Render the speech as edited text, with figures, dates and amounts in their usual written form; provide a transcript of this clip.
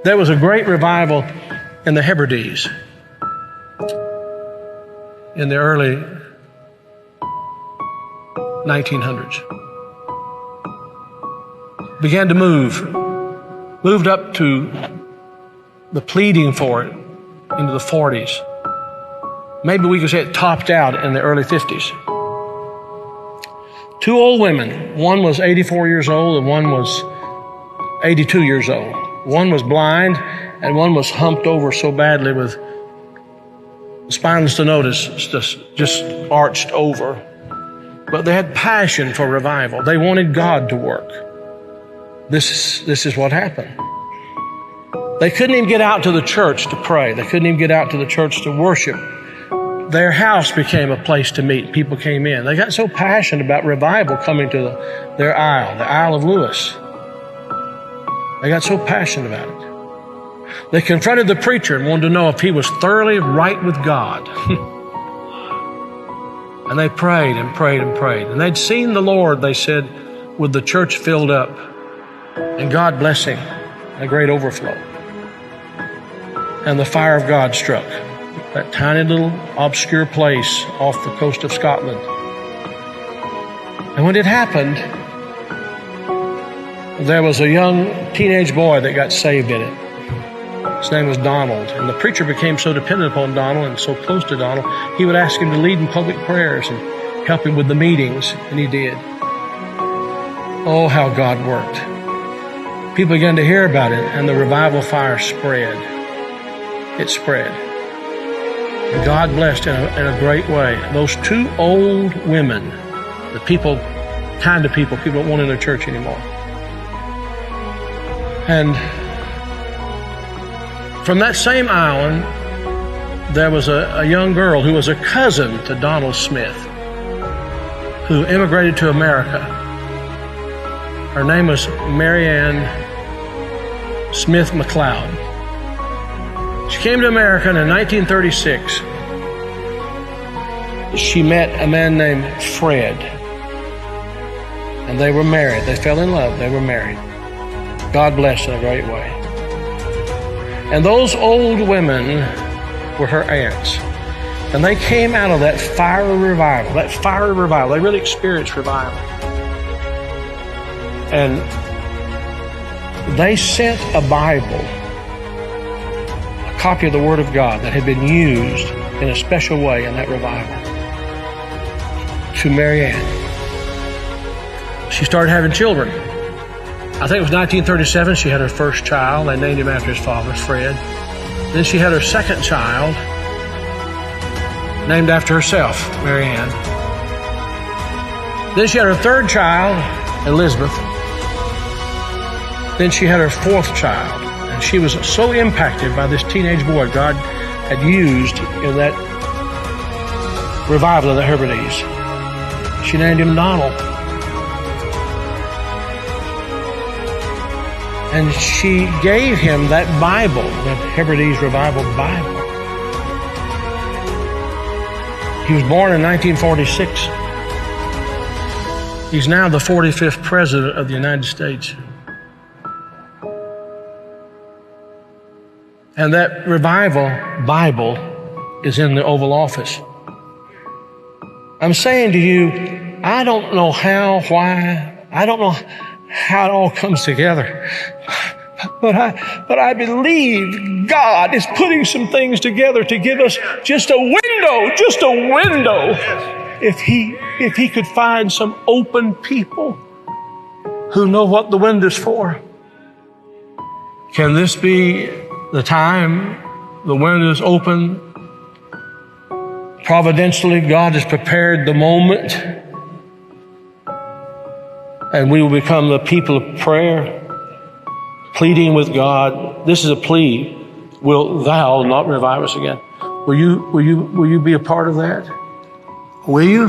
There was a great revival in the Hebrides in the early 1900s. Began to moved up to the pleading for it into the 40s. Maybe we could say it topped out in the early 50s. Two old women, one was 84 years old and one was 82 years old. One was blind and one was humped over so badly with spinal stenosis, just arched over. But they had passion for revival. They wanted God to work. This is what happened. They couldn't even get out to the church to pray. They couldn't even get out to the church to worship. Their house became a place to meet. People came in. They got so passionate about revival coming to their isle, the Isle of Lewis. They got so passionate about it. They confronted the preacher and wanted to know if he was thoroughly right with God. And they prayed and prayed and prayed. And they'd seen the Lord, they said, with the church filled up and God blessing, a great overflow. And the fire of God struck that tiny little obscure place off the coast of Scotland. And when it happened, there was a young teenage boy that got saved in it. His name was Donald. And the preacher became so dependent upon Donald and so close to Donald, he would ask him to lead in public prayers and help him with the meetings, and he did. Oh, how God worked. People began to hear about it, and the revival fire spread. It spread. And God blessed in a great way. Those two old women, the kind of people don't want in their church anymore. And from that same island, there was a young girl who was a cousin to Donald Smith, who immigrated to America. Her name was Marianne Smith McLeod. She came to America and in 1936. She met a man named Fred, and they were married. They fell in love. They were married. God blessed in a great way. And those old women were her aunts. And they came out of that fiery revival, They really experienced revival. And they sent a Bible, a copy of the Word of God that had been used in a special way in that revival, to Marianne. She started having children. I think it was 1937, she had her first child. They named him after his father, Fred. Then she had her second child, named after herself, Marianne. Then she had her third child, Elizabeth. Then she had her fourth child. And she was so impacted by this teenage boy God had used in that revival of the Hebrides. She named him Donald. And she gave him that Bible, that Hebrides Revival Bible. He was born in 1946. He's now the 45th President of the United States. And that Revival Bible is in the Oval Office. I'm saying to you, I don't know how, why, I don't know how it all comes together. But I believe God is putting some things together to give us just a window. If he could find some open people who know what the window's for. Can this be the time the window's open? Providentially, God has prepared the moment, and we will become the people of prayer, pleading with God. This is a plea. Will thou not revive us again? Will you be a part of that? Will you?